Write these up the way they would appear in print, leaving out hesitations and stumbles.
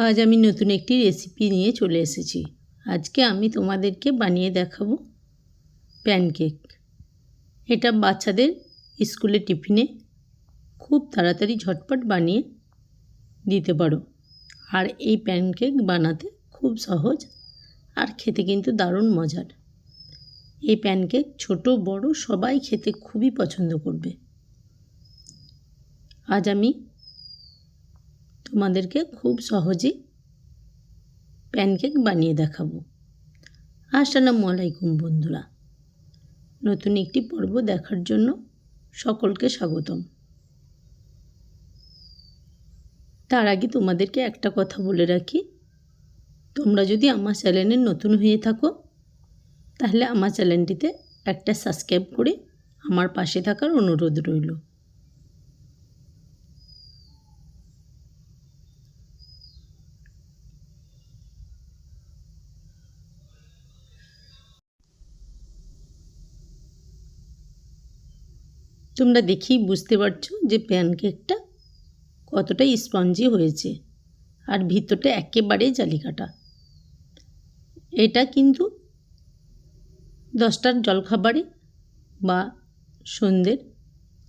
আজ আমি নতুন একটি রেসিপি নিয়ে চলে এসেছি। আজকে আমি তোমাদেরকে বানিয়ে দেখাবো প্যানকেক। এটা বাচ্চাদের স্কুলে টিফিনে খুব তাড়াতাড়ি ঝটপট বানিয়ে দিতে পারো। আর এই প্যানকেক বানাতে খুব সহজ আর খেতে কিন্তু দারুণ মজার। এই প্যানকেক ছোট বড় সবাই খেতে খুবই পছন্দ করবে। আজ আমি তোমাদেরকে খুব সহজে প্যানকেক বানিয়ে দেখাবো। আসসালামু আলাইকুম বন্ধুরা, নতুন একটি পর্ব দেখার জন্য সকলকে স্বাগতম। তার আগে তোমাদেরকে একটা কথা বলে রাখি, তোমরা যদি আমার চ্যানেলে নতুন হয়ে থাকো তাহলে আমার চ্যানেলটিতে একটা সাবস্ক্রাইব করে আমার পাশে থাকার অনুরোধ রইল। তোমরা দেখেই বুঝতে পারছো যে প্যানকেকটা কতটা স্পঞ্জি হয়েছে আর ভিতরটা একেবারে জালিকাটা। এটা কিন্তু 10টার জলখাবারে বা সন্ধ্যের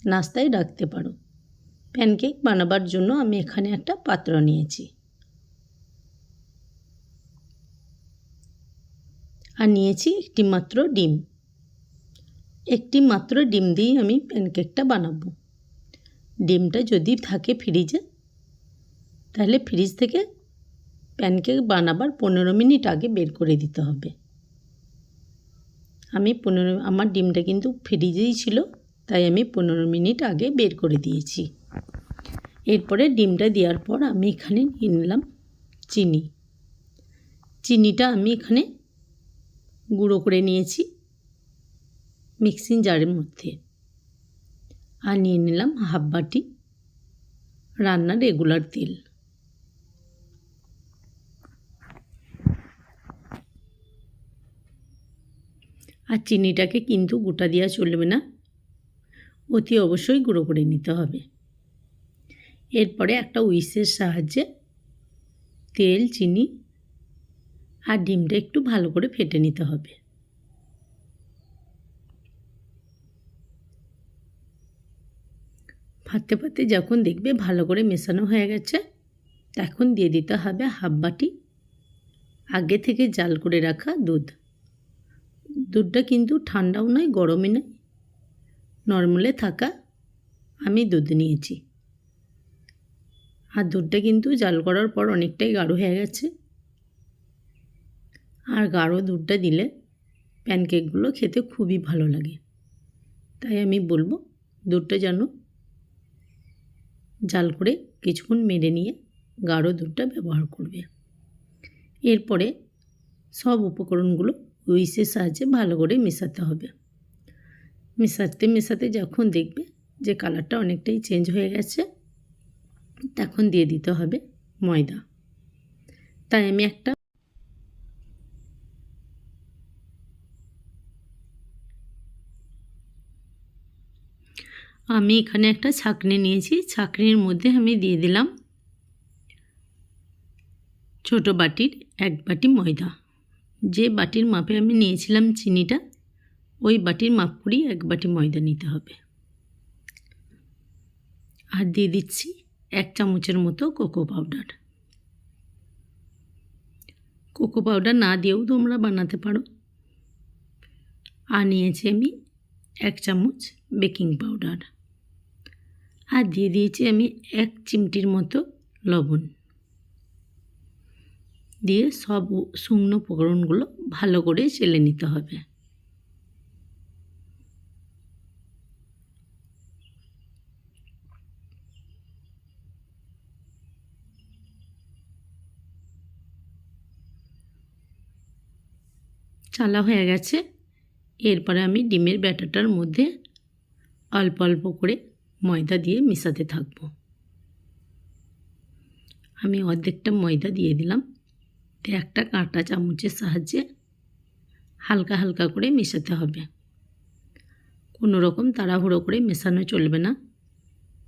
নাস্তায় রাখতে পারো। প্যানকেক বানাবার জন্য আমি এখানে একটা পাত্র নিয়েছি আর নিয়েছি একটি মাত্র ডিম। একটি মাত্র ডিম দিয়ে আমি প্যানকেকটা বানাবো। ডিমটা যদি থাকে ফ্রিজে তাহলে ফ্রিজ থেকে প্যানকেক বানাবার 15 মিনিট আগে বের করে দিতে হবে। আমার ডিমটা কিন্তু ফ্রিজেই ছিল, তাই আমি 15 মিনিট আগে বের করে দিয়েছি। এরপরে ডিমটা দেওয়ার পর আমি এখানে নিয়ে নিলাম চিনি। চিনিটা আমি এখানে গুঁড়ো করে নিয়েছি মিক্সিং জারের মধ্যে। আর নিয়ে নিলাম হাফ বাটি রান্নার রেগুলার তেল। আর চিনিটাকে কিন্তু গোটা দেওয়া চলবে না, অতি অবশ্যই গুঁড়ো করে নিতে হবে। এরপরে একটা হুইসের সাহায্যে তেল, চিনি আর ডিমটা একটু ভালো করে ফেটে নিতে হবে। ফাটতে ফাটতে যখন দেখবে ভালো করে মেশানো হয়ে গেছে, তখন দিয়ে দিতে হবে হাফ বাটি আগে থেকে জাল করে রাখা দুধ। দুধটা কিন্তু ঠান্ডাও নয় গরমই নয়, নরমালে থাকা আমি দুধ নিয়েছি। আর দুধটা কিন্তু জাল করার পর অনেকটাই গাঢ় হয়ে গেছে। আর গাঢ় দুধটা দিলে প্যানকেকগুলো খেতে খুবই ভালো লাগে। তাই আমি বলবো দুধটা যেন জাল করে কিছুক্ষণ মেরে নিয়ে গাঢ় দুধটা ব্যবহার করবে। এরপরে সব উপকরণগুলো হুইসের সাহায্যে ভালো করে মেশাতে হবে। মেশাতে মেশাতে যখন দেখবে যে কালারটা অনেকটাই চেঞ্জ হয়ে গেছে, তখন দিয়ে দিতে হবে ময়দা। তাই আমি এখানে একটা ছাঁকনি নিয়েছি। ছাঁকনির মধ্যে আমি দিয়ে দিলাম ছোট বাটির 1 বাটি ময়দা। যে বাটির মাপে আমি নিয়েছিলাম চিনিটা, ওই বাটির মাপ করেই 1 বাটি ময়দা নিতে হবে। আর দিয়ে দিচ্ছি 1 চামচের মতো কোকো পাউডার। কোকো পাউডার না দিয়েও তোমরা বানাতে পারো। আর নিয়েছি আমি 1 চামচ বেকিং পাউডার। আর দিয়ে দিয়েছি আমি 1 চিমটির মতো লবণ। দিয়ে সব শুকনো উপকরণগুলো ভালো করে চেলে নিতে হবে। চালা হয়ে গেছে। এরপরে আমি ডিমের ব্যাটারটার মধ্যে অল্প অল্প করে ময়দা দিয়ে মেশাতে থাকবো। আমি অর্ধেকটা ময়দা দিয়ে দিলাম। একটা কাঁটা চামচের সাহায্যে হালকা হালকা করে মেশাতে হবে। কোনো রকম তাড়াহুড়ো করে মেশানো চলবে না,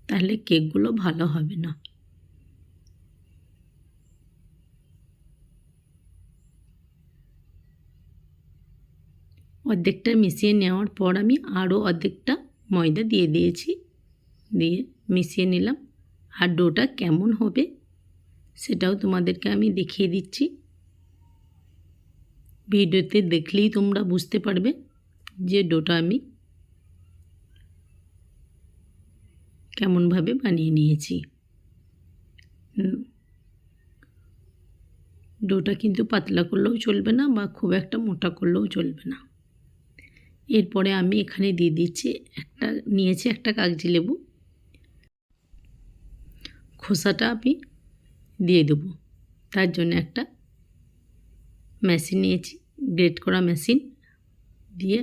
তাহলে কেকগুলো ভালো হবে না। অর্ধেকটা মিশিয়ে নেওয়ার পর আমি আরও অর্ধেকটা ময়দা দিয়ে দিয়েছি, দিয়ে মিশিয়ে নিলাম। আর ডোটা কেমন হবে সেটাও তোমাদেরকে আমি দেখিয়ে দিচ্ছি। ভিডিওতে দেখলেই তোমরা বুঝতে পারবে যে ডোটা আমি কেমনভাবে বানিয়ে নিয়েছি। ডোটা কিন্তু পাতলা করলেও চলবে না বা খুব একটা মোটা করলেও চলবে না। এরপরে আমি এখানে দিয়ে দিচ্ছি নিয়েছি একটা কাগজি লেবু, খোসাটা আমি দিয়ে দেবো। তার জন্য একটা মেশিন নিয়েছি, গ্রেট করা মেশিন দিয়ে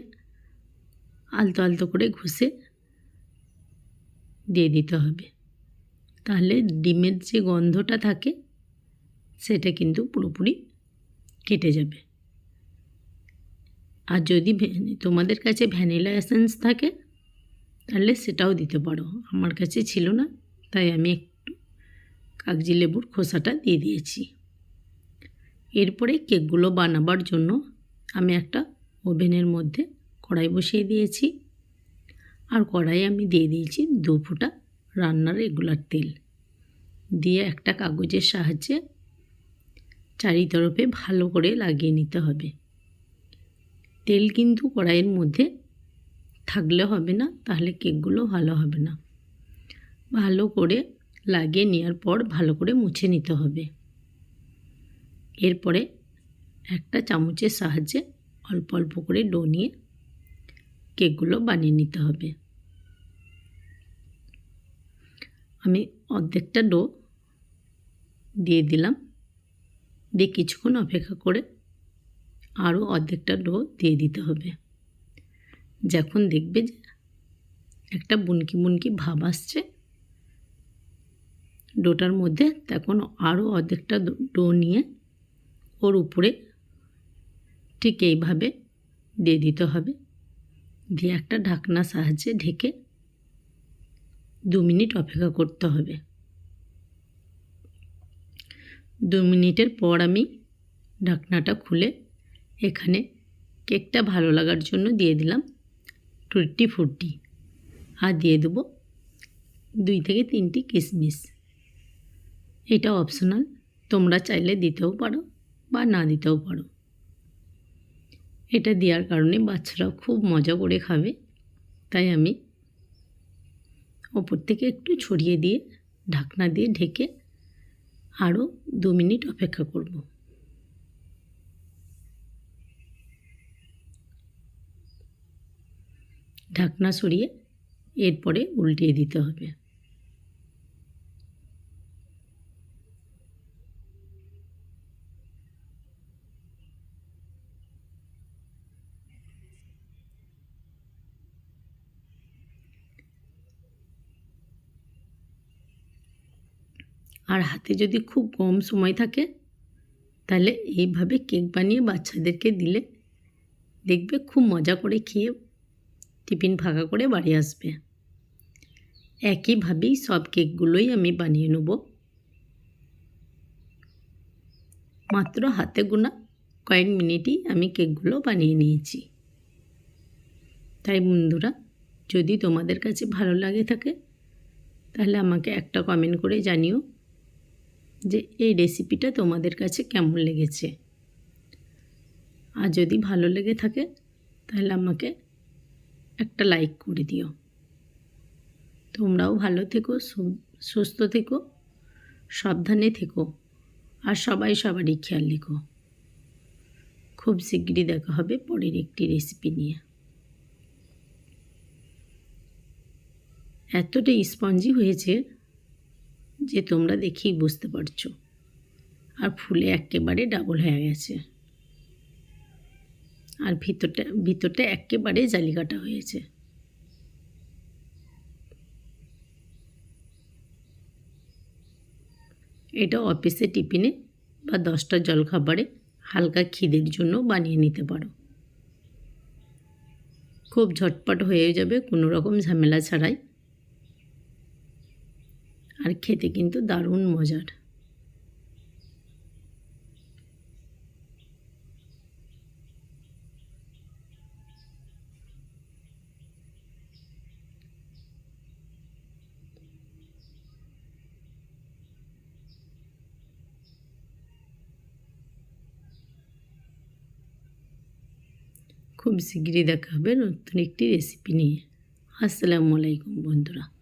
আলতো আলতো করে ঘষে দিয়ে দিতে হবে। তাহলে ডিমের যে গন্ধটা থাকে সেটা কিন্তু পুরোপুরি কেটে যাবে। আর যদি তোমাদের কাছে ভ্যানিলা এসেন্স থাকে তাহলে সেটাও দিতে পারো। আমার কাছে ছিল না, তাই আমি একটু কাগজি লেবুর খোসাটা দিয়ে দিয়েছি। এরপরে কেকগুলো বানাবার জন্য আমি একটা ওভেনের মধ্যে কড়াই বসিয়ে দিয়েছি। আর কড়াইয়ে আমি দিয়ে দিয়েছি 2 ফোঁটা রান্নার রেগুলার তেল, দিয়ে একটা কাগজের সাহায্যে চারিতরফে ভালো করে লাগিয়ে নিতে হবে। তেল কিন্তু কড়াইয়ের মধ্যে থাকলে হবে না, তাহলে কেকগুলো ভালো হবে না। ভালো করে লাগিয়ে নেওয়ার পর ভালো করে মুছে নিতে হবে। এরপরে একটা চামচের সাহায্যে অল্প অল্প করে ডো নিয়ে কেকগুলো বানিয়ে নিতে হবে। আমি অর্ধেকটা ডো দিয়ে দিলাম, দিয়ে কিছুক্ষণ অপেক্ষা করে আরও অর্ধেকটা ডো দিয়ে দিতে হবে। যখন দেখবে যে একটা বুনকি বুনকি ভাব আসছে ডোটার মধ্যে, তখন আরও অর্ধেকটা ডো নিয়ে ওর উপরে ঠিক এইভাবে দিয়ে দিতে হবে, দিয়ে একটা ঢাকনার সাহায্যে ঢেকে 2 মিনিট অপেক্ষা করতে হবে। 2 মিনিটের পর আমি ঢাকনাটা খুলে এখানে কেকটা ভালো লাগার জন্য দিয়ে দিলাম টুটি ফ্রুটি, আর দিয়ে দেবো 2 থেকে 3টি কিশমিশ। এটা অপশনাল, তোমরা চাইলে দিতেও পারো বা না দিতেও পারো। এটা দেওয়ার কারণে বাচ্চারাও খুব মজা করে খাবে, তাই আমি ওপর থেকে একটু ছড়িয়ে দিয়ে ঢাকনা দিয়ে ঢেকে আরও 2 মিনিট অপেক্ষা করব। ঢাকনা সরিয়ে এরপরে উল্টিয়ে দিতে হবে। আর হাতে যদি খুব কম সময় থাকে তাহলে এইভাবে কেক বানিয়ে বাচ্চাদেরকে দিলে দেখবে খুব মজা করে খেয়ে টিফিন ফাঁকা করে বাড়ি আসবে। একইভাবেই সব কেকগুলোই আমি বানিয়ে নেব। মাত্র হাতে গোনা কয়েক মিনিটই আমি কেকগুলো বানিয়ে নিয়েছি। তাই বন্ধুরা, যদি তোমাদের কাছে ভালো লাগে থাকে তাহলে আমাকে একটা কমেন্ট করে জানিও যে এই রেসিপিটা তোমাদের কাছে কেমন লেগেছে। আর যদি ভালো লেগে থাকে তাহলে আমাকে একটা লাইক করে দিও। তোমরাও ভালো থেকো, সুস্থ থেকো, সাবধানে থেকো, আর সবাই সবারই খেয়াল রেখো। খুব শিগগিরই দেখা হবে পরের একটি রেসিপি নিয়ে। এতটাই স্পঞ্জি হয়েছে যে তোমরা দেখেই বুঝতে পারছো, আর ফুলে একেবারে ডাবল হয়ে গেছে, আর ভিতরটা একেবারে জালিকাটা হয়েছে। এটা অফিসে টিফিনে বা 10টার জলখাবারে হালকা খিদের জন্য বানিয়ে নিতে পারো। খুব ঝটপট হয়ে যাবে কোনো রকম ঝামেলা ছাড়াই, আর খেতে কিন্তু দারুণ মজার। খুব শীঘ্রই দেখা হবে নতুন একটি রেসিপি নিয়ে। আসসালামু আলাইকুম বন্ধুরা।